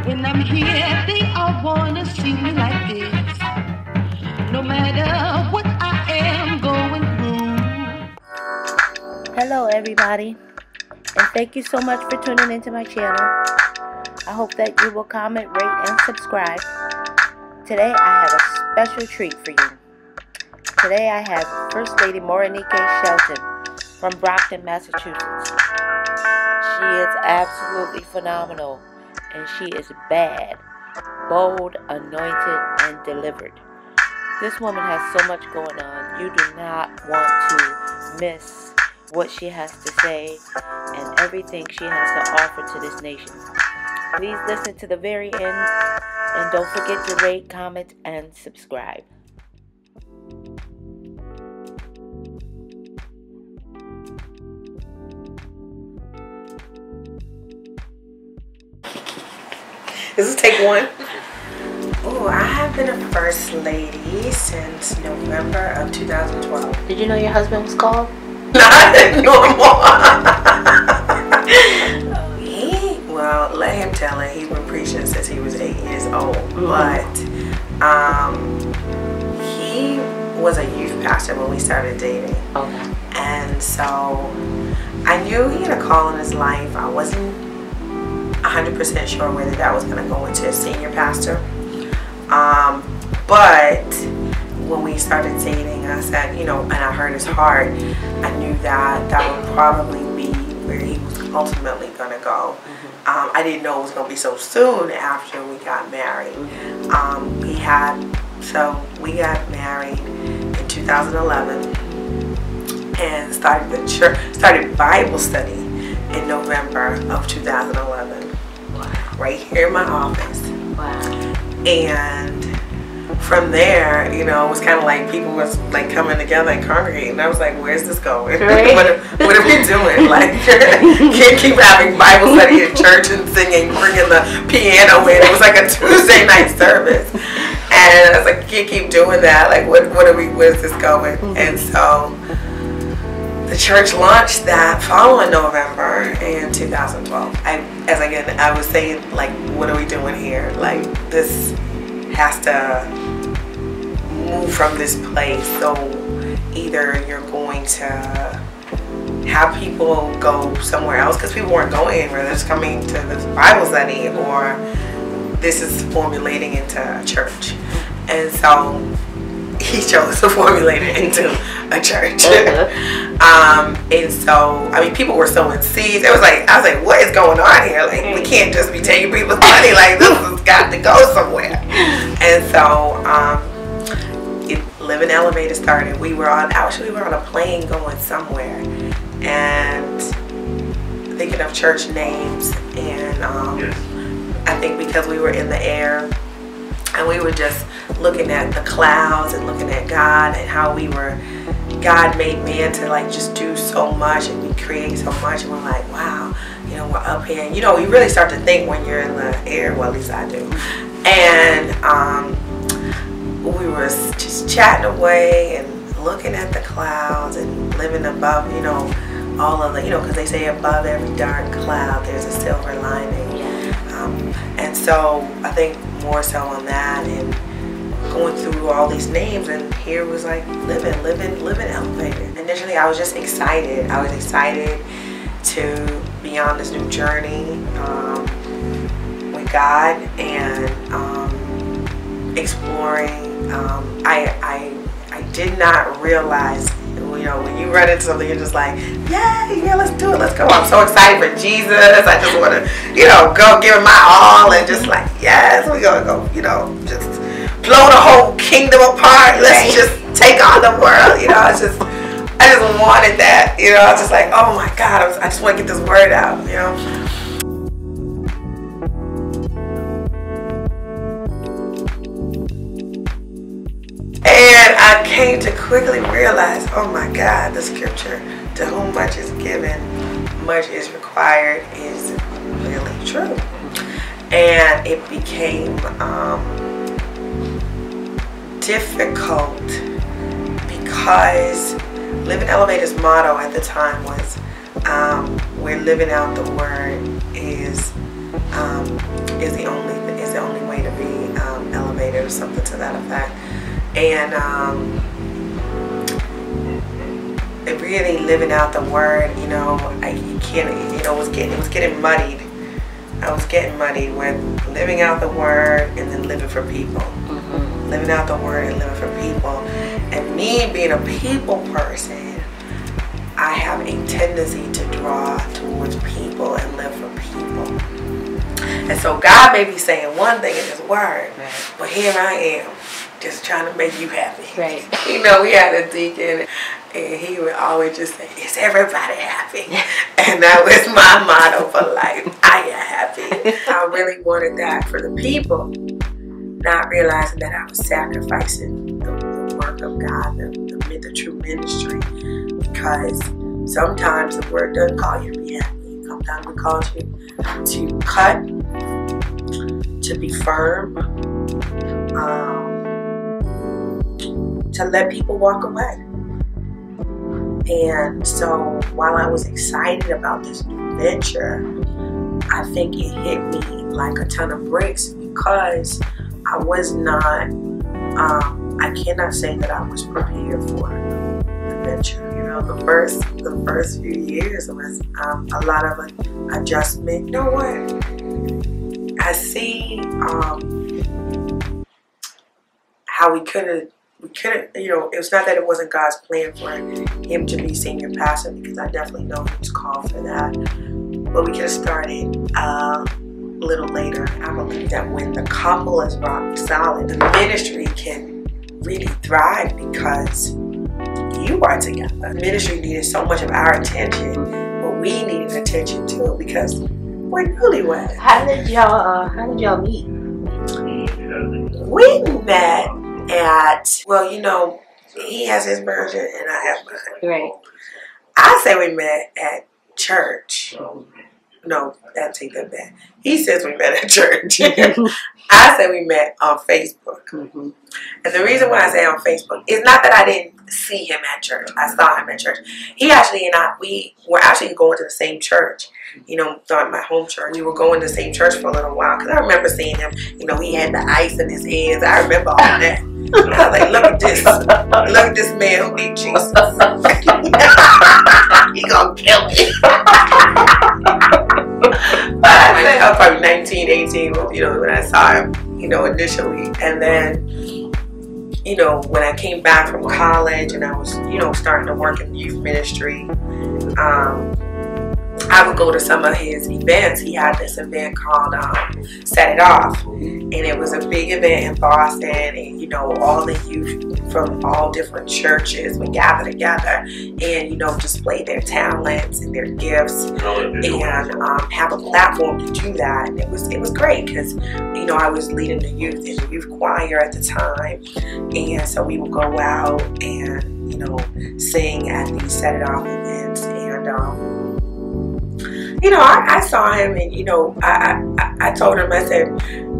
When I'm here, they all wanna see me like this. No matter what I am going through. Hello everybody, and thank you so much for tuning into my channel. I hope that you will comment, rate, and subscribe. Today I have a special treat for you. Today I have First Lady Morenike Shelton from Brockton, Massachusetts. She is absolutely phenomenal, and she is bad, bold, anointed, and delivered. This woman has so much going on. You do not want to miss what she has to say and everything she has to offer to this nation. Please listen to the very end, and don't forget to rate, comment, and subscribe. This is take one. Oh, I have been a first lady since November of 2012. Did you know your husband was called? Not normal. Well, let him tell it. He's been preaching since he was 8 years old. But he was a youth pastor when we started dating. Okay. And so I knew he had a call in his life. I wasn't 100% sure whether that was going to go into a senior pastor. But when we started dating, I said, you know, and I heard his heart, I knew that that would probably be where he was ultimately going to go. I didn't know it was going to be so soon after we got married. So we got married in 2011 and started Bible study in November of 2011. Wow. Right here in my office. Wow. And from there, you know, it was kind of like people was like coming together and congregating. And I was like, where's this going? Right. what are we doing? Like, can't keep having Bible study in church and singing, bringing the piano in. It was like a Tuesday night service. And I was like, can't keep doing that. Like, where's this going? And so the church launched that following November in 2012. I was saying, like, what are we doing here? Like, this has to move from this place. So either you're going to have people go somewhere else, because people weren't going anywhere, they're just coming to this Bible study, or this is formulating into a church. And so he chose to formulate it into a church. And so, I mean, people were sowing seeds. I was like, what is going on here? Like, we can't just be taking people's money. Like, this has got to go somewhere. And so, Living Elevator started. We were on a plane going somewhere, and thinking of church names, and I think because we were in the air, and we were just looking at the clouds and looking at God, and how God made man to like just do so much, and we create so much, and we're like, wow, you know, we're up here. And you know, you really start to think when you're in the air, well, at least I do. And we were just chatting away and looking at the clouds and living above, you know, all of the, you know, because they say above every dark cloud there's a silver lining. And so I think more so on that, and going through all these names, and here was like living elevator. Initially I was just excited. I was excited to be on this new journey with God, and exploring. I did not realize, you know, when you run into something, you're just like, yeah, let's do it, let's go. I'm so excited for Jesus. I just want to, you know, go give him my all, and just like, yes, we're gonna go, you know, just blow the whole kingdom apart. Let's just take on the world. You know, I just wanted that. You know, I was just like, oh my God, I just want to get this word out. You know. And I came to quickly realize, oh my God, the scripture, to whom much is given, much is required, is really true. And it became difficult because Living Elevator's motto at the time was, we're living out the word is the only something to that effect. And really living out the word, you know, you can't, you know, it was getting muddied. I was getting muddied with living out the word and then living for people. Living out the word and living for people. And me being a people person, I have a tendency to draw towards people and live for people. And so God may be saying one thing in His word, but here I am, just trying to make you happy. Right. You know, we had a deacon, and he would always just say, "Is everybody happy?" And that was my motto for life. I am happy. I really wanted that for the people, not realizing that I was sacrificing the work of God, the true ministry, because sometimes the word doesn't call you to be happy. Sometimes it calls you to cut, to be firm, to let people walk away. And so while I was excited about this new venture, I think it hit me like a ton of bricks, because I was not, I cannot say that I was prepared for the venture. You know, the first few years was a lot of adjustment. You know what? I see how we couldn't, you know, it was not that it wasn't God's plan for him to be senior pastor, because I definitely know he was called for that. But we could have started a little later. I believe that when the couple is rock solid, the ministry can really thrive because you are together. The ministry needed so much of our attention, but we needed attention too, because we're newlyweds. How did y'all meet? We met at, well, you know, he has his version and I have mine. Right. I say we met at church. No, I'll take that back. He says we met at church. I say we met on Facebook. And the reason why I say on Facebook is not that I didn't see him at church. I saw him at church. He actually and I, we were actually going to the same church. You know, my home church. We were going to the same church for a little while, because I remember seeing him. You know, he had the ice in his hands. I remember all that. I was like, look at this. Look at this man who needs Jesus. He gonna kill me. I was probably 19, 18, you know, when I saw him, you know, initially. And then, you know, when I came back from college and I was, you know, starting to work in youth ministry, I would go to some of his events. He had this event called Set It Off. And it was a big event in Boston. And, you know, all the youth from all different churches would gather together and, you know, display their talents and their gifts and have a platform to do that. And it was great, because, you know, I was leading the youth in the youth choir at the time. And so we would go out and, you know, sing at these Set It Off events. And, you know, I saw him, and, you know, I told him, I said,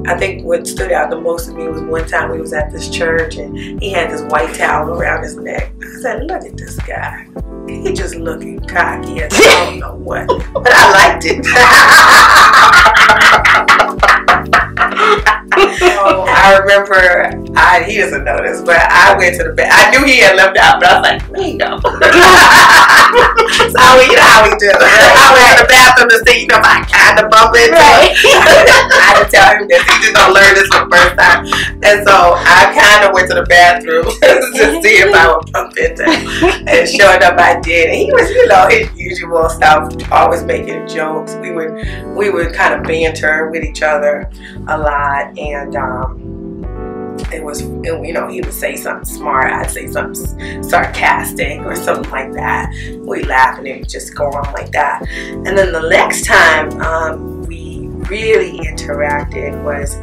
I think what stood out the most to me was one time we was at this church and he had this white towel around his neck. I said, look at this guy. He just looking cocky and I don't know what. But I liked it. So I remember, he doesn't know this, but I went to the bed. I knew he had left out, but I was like, we know. So you know how we do. I went to the bathroom to see, you know, if I kind of bump into him. I had to tell him that he just gonna learn this for the first time. And so I kind of went to the bathroom to see if I would bump into him. And sure enough, I did. And he was, you know, his usual stuff, always making jokes. We would kind of banter with each other a lot, and it was, you know, he would say something smart, I'd say something sarcastic or something like that. We laugh and it would just go on like that. And then the next time we really interacted was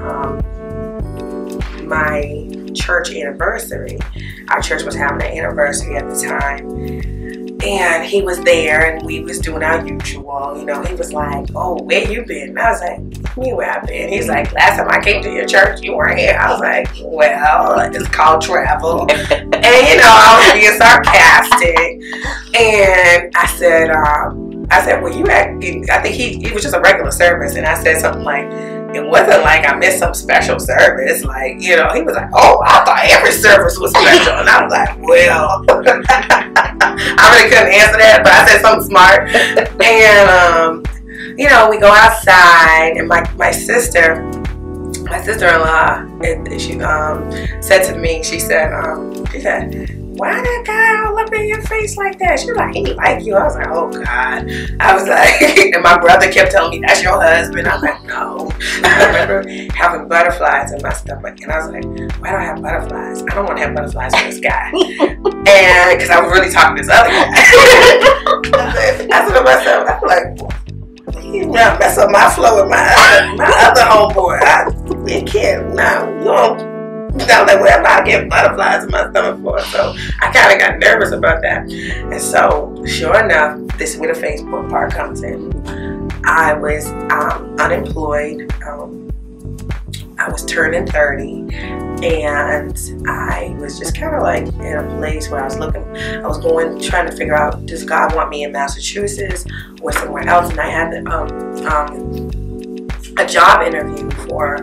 my church anniversary. Our church was having an anniversary at the time. And he was there, and we was doing our usual. You know, he was like, "Oh, where you been?" And I was like, "Me, where I been?" He's like, "Last time I came to your church, you weren't here." I was like, "Well, it's called travel." And you know, I was being sarcastic. And I said, "Well, you at?" I think he was just a regular service, and I said something like, it wasn't like I missed some special service. Like, you know, he was like, oh, I thought every service was special. And I was like, well, I really couldn't answer that, but I said something smart. And, you know, we go outside, and my sister-in-law, she said to me, she said, why that guy all up in your face like that? She was like, he like you. I was like, oh God. I was like, and my brother kept telling me, that's your husband. I was like, no. I remember having butterflies in my stomach, and I was like, why do I have butterflies? I don't want to have butterflies with this guy. And because I was really talking to this other guy. I said to myself, I was like, you not mess up my flow with my other homeboy. You can't. No, you don't. Sound like whatever I get butterflies in my stomach for. So I kind of got nervous about that. And so, sure enough, this is where the Facebook part comes in. I was unemployed. I was turning 30, and I was just kind of like in a place where I was trying to figure out, does God want me in Massachusetts or somewhere else? And I had a job interview for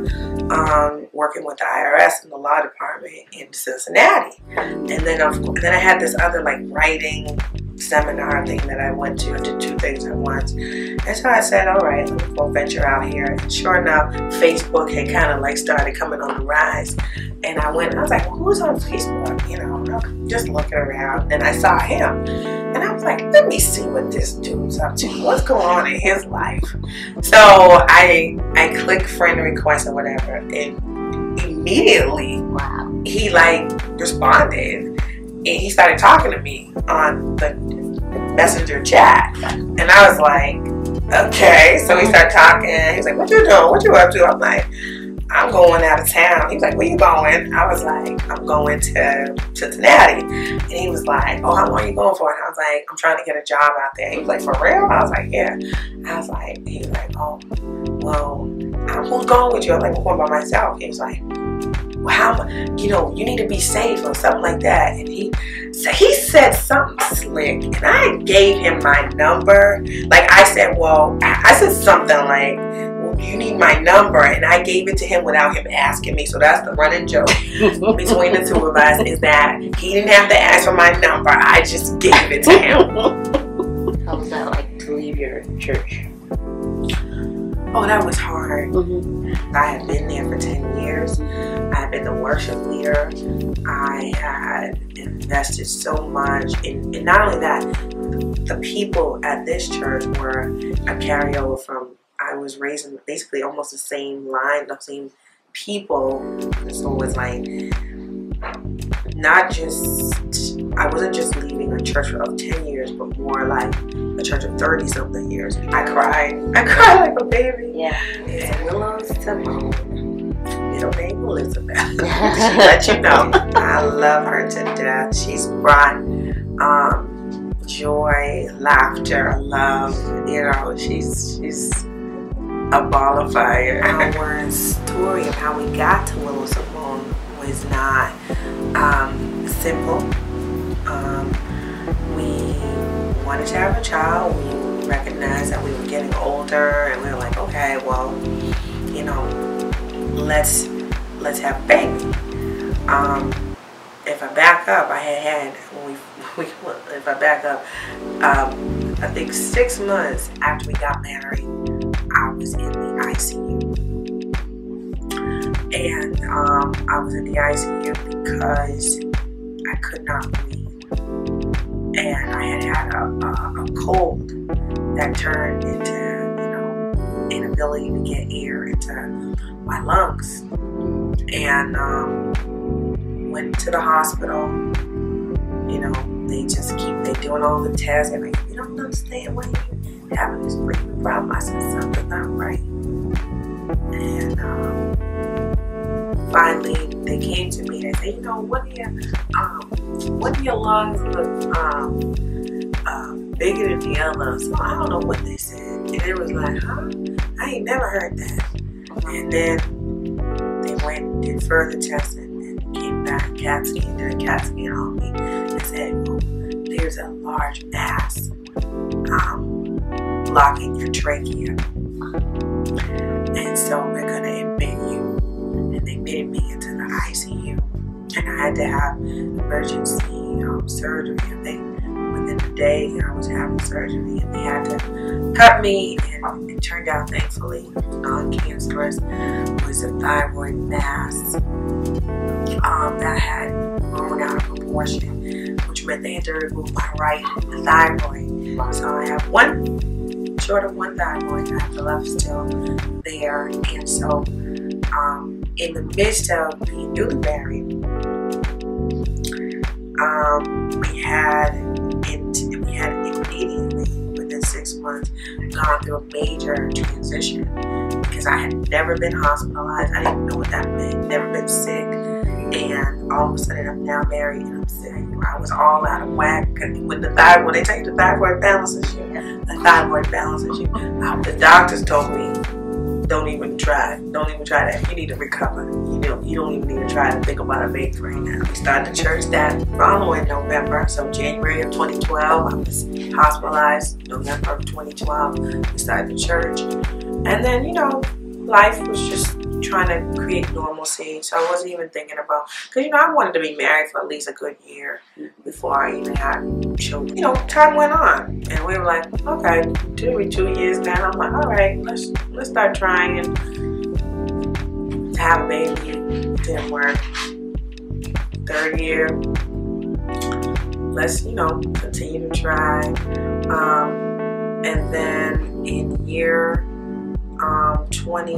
working with the IRS in the law department in Cincinnati, and then I had this other like writing seminar thing that I went to. I did two things at once, and so I said, all right, let me go venture out here. And sure enough, Facebook had kind of like started coming on the rise, and I was like, well, who's on Facebook? You know, I'm just looking around, and I saw him, and I was like, let me see what this dude's up to. What's going on in his life? So I clicked friend request or whatever, and immediately, wow, he like responded, and he started talking to me on the messenger chat, and I was like, okay. So he started talking. He was like, what you doing? What you up to? I'm like, I'm going out of town. He was like, where you going? I was like, I'm going to Cincinnati. And he was like, oh, how long are you going for? And I was like, I'm trying to get a job out there. He was like, for real? I was like, yeah. I was like, he was like, oh, well, who's going with you? I'm like, I'm going by myself. He was like, well, you know, you need to be safe or something like that. And he said something slick, and I gave him my number. Like I said something like, well, you need my number, and I gave it to him without him asking me. So that's the running joke between the two of us, is that he didn't have to ask for my number. I just gave it to him. How was that like to leave your church? Oh, that was hard. I had been there for 10 years. I had been the worship leader. I had invested so much in, and not only that, the people at this church were a carryover from, I was raised in basically almost the same line, the same people. So it was like, I wasn't just leaving a church of 10 years, but more like a church of 30-something years. I cried like a baby. Yeah. And Willow's Simone, middle name Elizabeth. She let you know. I love her to death. She's brought joy, laughter, love. You know, she's a ball of fire. Our story of how we got to Willow Simone was not simple. We wanted to have a child. We recognized that we were getting older, and we were like, okay, well, you know, let's have a baby. If I back up, I think 6 months after we got married, I was in the ICU. And I was in the ICU because I could not breathe. And I had a cold that turned into, you know, inability to get air into my lungs. And went to the hospital. You know, they doing all the tests, and like, you don't understand why you're having this breathing problem. I said, something's not right. And finally, they came to me and they said, you know, what do your lungs look bigger than the others? So I don't know what they said. And it was like, huh? I ain't never heard that. And then they went and did further testing and came back, did a CAT scan on me, and said, oh, there's a large mass blocking your trachea. and so we're gonna admit you. And they admitted me into the ICU, and I had to have emergency surgery. I think within the day I was having surgery, and they had to cut me, and it turned out, thankfully, non-cancerous. It was a thyroid mass that had grown out of proportion, which meant they had to remove my right thyroid. So I have short of one thyroid. I have the left still there, and so in the midst of being newly married, we had immediately within 6 months gone through a major transition, because I had never been hospitalized. I didn't know what that meant. Never been sick, and all of a sudden I'm now married and I'm sick. I was all out of whack. When they take the thyroid balances you, the doctors told me, don't even try that. You need to recover. You don't even need to try to think about a baby right now. We started the church that following November. So January of 2012, I was hospitalized. November of 2012, we started the church. And then, life was just trying to create normalcy. So I wasn't even thinking about, because, I wanted to be married for at least a good year before I even had children. Time went on, and we were like, okay, 2 years now. I'm like, all right, let's start trying to have a baby. Didn't work. 3rd year, let's continue to try. And then in year 20,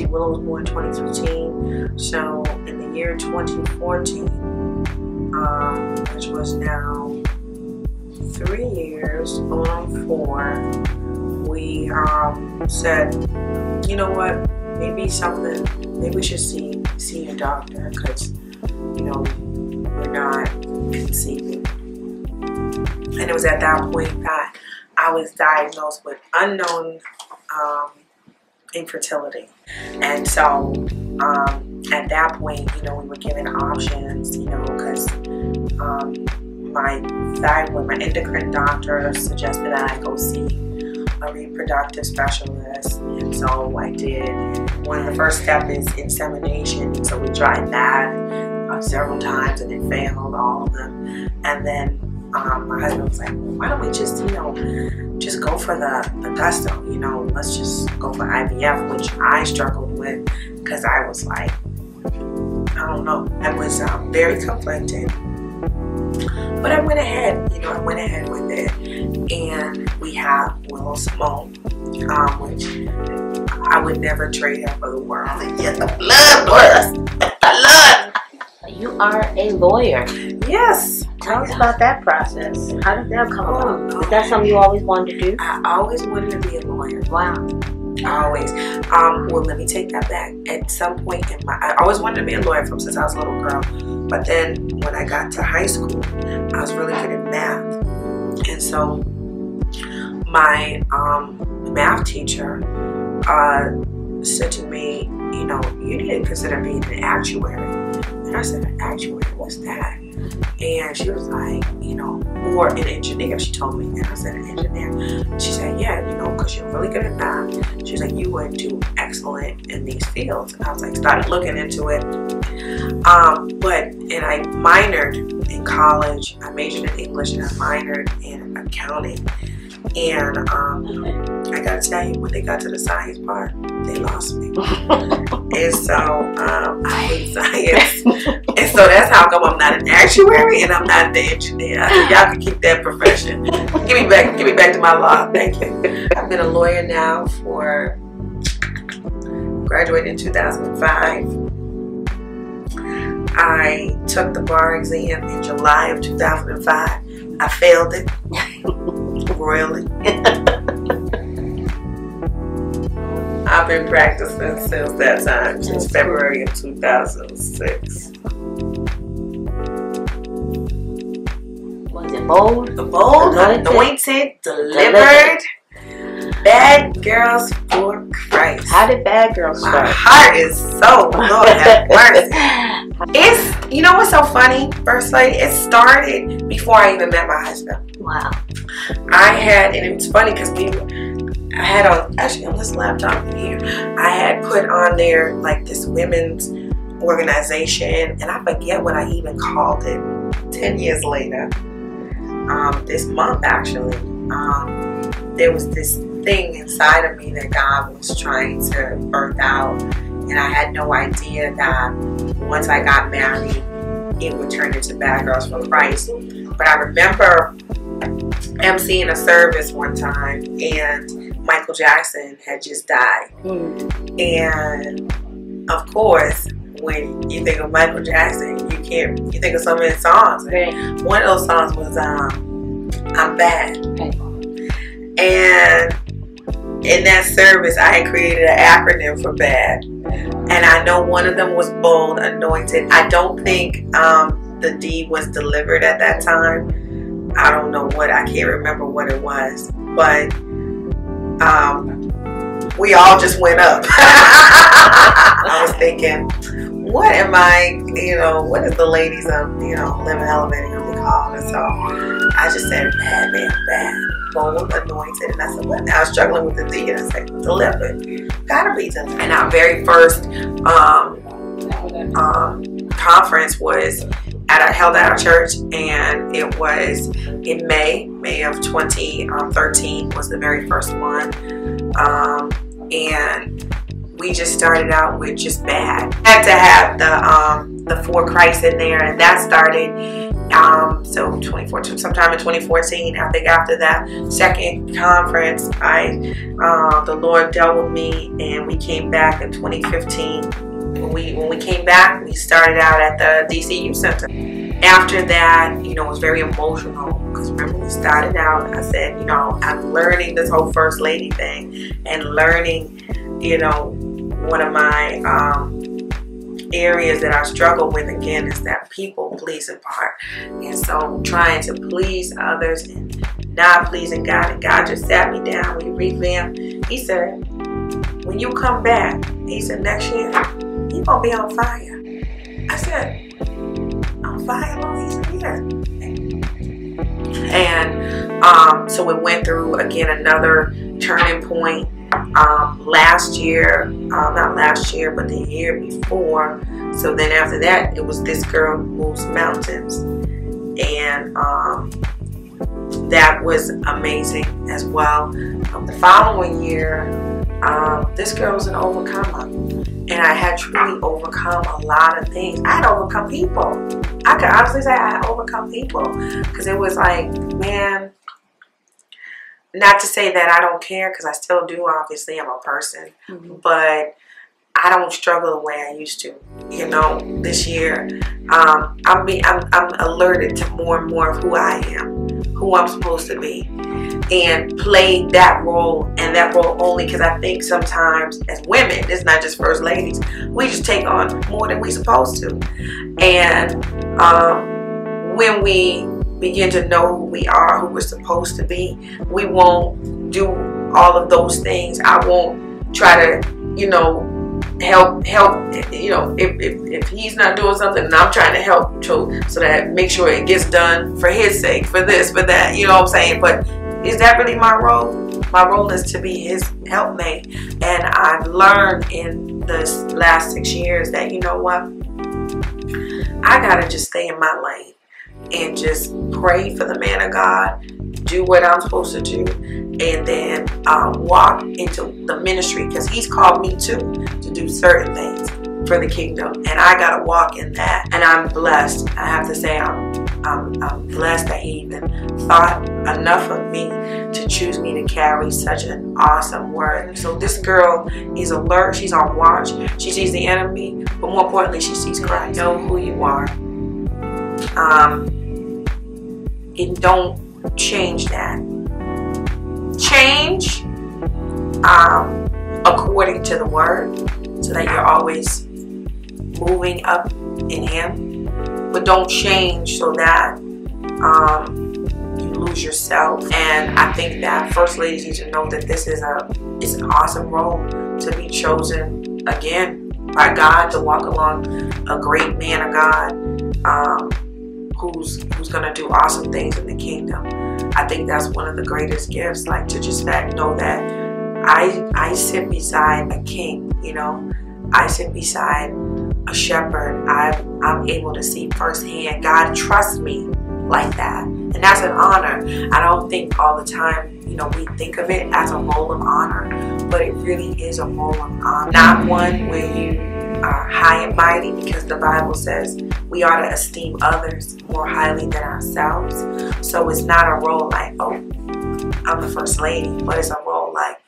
Willow was born in 2015. So in the year 2014, which was now 3 years, going on 4, we said, you know what, maybe we should see a doctor, because we're not conceiving. And it was at that point that I was diagnosed with unknown infertility. And so at that point, we were given options, because my endocrine doctor suggested that I go see a reproductive specialist. And so I did. One of the first steps is insemination. So we tried that several times, and it failed, all of them. And then my husband was like, well, why don't we just go for the gusto, let's just go for IVF, which I struggled with, because I was like, I don't know, I was very conflicted. But I went ahead, with it, and we have Willow Simone, which I would never trade her for the world. Yes, the blood. You are a lawyer. Yes. Tell us about that process. How did that come about? Is that something you always wanted to do? I always wanted to be a lawyer. Wow. Always. Well, let me take that back. At some point I always wanted to be a lawyer since I was a little girl. But then when I got to high school, I was really good at math. And so my math teacher said to me, you need to consider being an actuary. And I said, an actuary, what's that? And she was like, or an engineer, she told me. And I said, an engineer. She said, yeah, because you're really good at math. She was like, you would do excellent in these fields. And I was like, started looking into it. And I minored in college. I majored in English, and I minored in accounting. And I gotta tell you, when they got to the science part, they lost me. And so I hate science. And so that's how come I'm not an actuary and I'm not an engineer. I think y'all can keep that profession. Give me back to my law. Thank you. I've been a lawyer now graduated in 2005. I took the bar exam in July of 2005. I failed it royally. I've been practicing since that time, since February of 2006. Was it bold? Bold, anointed, delivered. Bad girls for Christ. How did Bad Girls start? My heart is so, Lord have mercy. It's, what's so funny, First Lady? It started before I even met my husband. Wow. And it was funny because I had actually on this laptop here, I had put on there like this women's organization, and I forget what I even called it. 10 years later, this month actually, there was this thing inside of me that God was trying to birth out, and I had no idea that once I got married, it would turn into Bad Girls for Christ. But I remember emceeing a service one time, and Michael Jackson had just died. And of course, when you think of Michael Jackson, you think of so many songs. One of those songs was I'm Bad. And in that service, I had created an acronym for BAD. And I know one of them was bold, anointed. I don't think the D was delivered at that time. I don't know what, I can't remember what it was. But we all just went up. I was thinking, what am I, what is the ladies of, Living Elevating gonna be called? And so I just said, bad, man, bad, bold, anointed. And I said, what? I was struggling with the D, and I said, delivered. Gotta be delivered. And our very first conference was held at our church, and it was in May of 2013 was the very first one. And we just started out with just bad. Had to have the For Christ in there, and that started so 2014, sometime in 2014. I think after that second conference, the Lord dealt with me, and we came back in 2015. When we came back, we started out at the DC Youth Center. After that, it was very emotional, because remember, we started out, I said, I'm learning this whole First Lady thing, and learning, one of my areas that I struggle with again is that people pleasing part. And so trying to please others and not pleasing God. And God just sat me down, we revamped. He said, when you come back, he said, next year, you're going to be on fire. I said, on fire, Lord? He said, yeah. And so we went through, again, another turning point. Last year, not last year, but the year before. So then after that, it was This Girl Moves Mountains. And that was amazing as well. The following year, This Girl was an overcomer. And I had truly overcome a lot of things. I had overcome people. I could honestly say I had overcome people. Because it was like, man, not to say that I don't care, because I still do. Obviously, I'm a person. But I don't struggle the way I used to. This year, I'm alerted to more and more of who I am, who I'm supposed to be, and play that role, and that role only, because I think sometimes as women, it's not just First Ladies, we just take on more than we're supposed to. And when we begin to know who we are, who we're supposed to be, we won't do all of those things. I won't try to, help, if he's not doing something, and I'm trying to help so that make sure it gets done for his sake, for this, for that, you know what I'm saying? But is that really my role? My role is to be his helpmate. And I've learned in this last 6 years that, you know what? I gotta just stay in my lane and just pray for the man of God, do what I'm supposed to do, and then walk into the ministry, because he's called me too to do certain things for the kingdom, and I gotta walk in that. And I'm blessed. I have to say, I'm blessed that he even thought enough of me to choose me to carry such an awesome word. So this girl is alert. She's on watch. She sees the enemy, but more importantly, she sees Christ. Know who you are. And don't change that. Change according to the word, so that you're always moving up in him. But don't change so that you lose yourself. And I think that First Ladies need to know that this is an awesome role to be chosen again by God, to walk along a great man of God, who's going to do awesome things in the kingdom. I think that's one of the greatest gifts, like to just know that I sit beside a king, you know. I sit beside a shepherd. I'm able to see firsthand. God trusts me like that, and that's an honor. I don't think all the time, you know, we think of it as a role of honor, but it really is a role of honor. Not one where you are high and mighty, because the Bible says we ought to esteem others more highly than ourselves. So it's not a role like, oh, I'm the first lady, but it's a role like,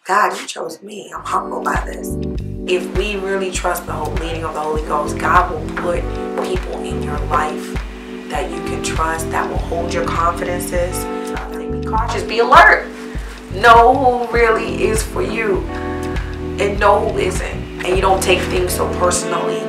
God, you chose me. I'm humbled by this. If we really trust the whole leading of the Holy Ghost, God will put people in your life that you can trust, that will hold your confidences. Be cautious, be alert. Know who really is for you and know who isn't. And you don't take things so personally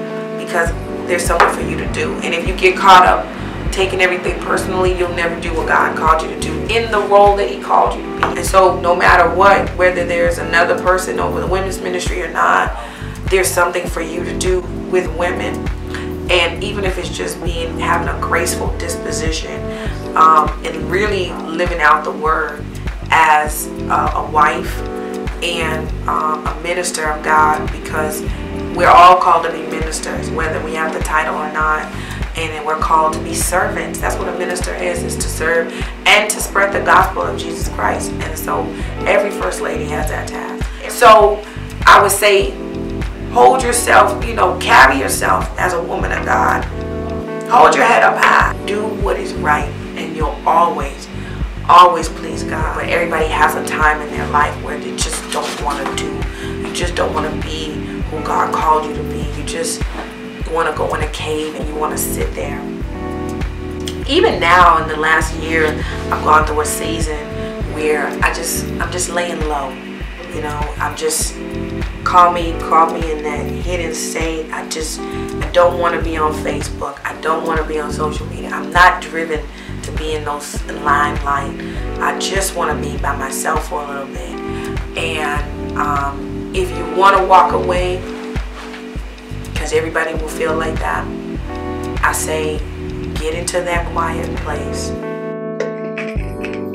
because there's something for you to do. And if you get caught up taking everything personally, you'll never do what God called you to do in the role that He called you to be. And so no matter what, whether there's another person over the women's ministry or not, there's something for you to do with women. And even if it's just having a graceful disposition and really living out the word as a wife and a minister of God, because we're all called to be ministers, whether we have the title or not. And we're called to be servants. That's what a minister is to serve and to spread the gospel of Jesus Christ. And so every first lady has that task. So I would say, hold yourself, you know, carry yourself as a woman of God. Hold your head up high. Do what is right, and you'll always please God. But everybody has a time in their life where they just don't want to do. You just don't want to be who God called you to be. You just want to go in a cave and you want to sit there. Even now, in the last year, I've gone through a season where I'm just laying low. You know, I'm just call me in that hidden state. I don't want to be on Facebook. I don't want to be on social media. I'm not driven to be in those limelight. I just want to be by myself for a little bit. And if you want to walk away, because everybody will feel like that, I say get into that quiet place.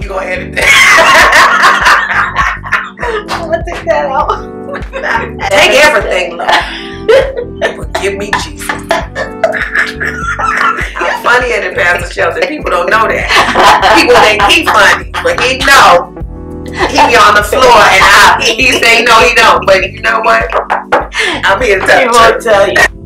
You go ahead and I'm gonna take that out. Take everything, Lord. But give me Jesus. I'm funnier than Pastor Shelton. People don't know that. People think he's funny, but he know. He be on the floor and he say no, he don't. But you know what? I'm here to tell you.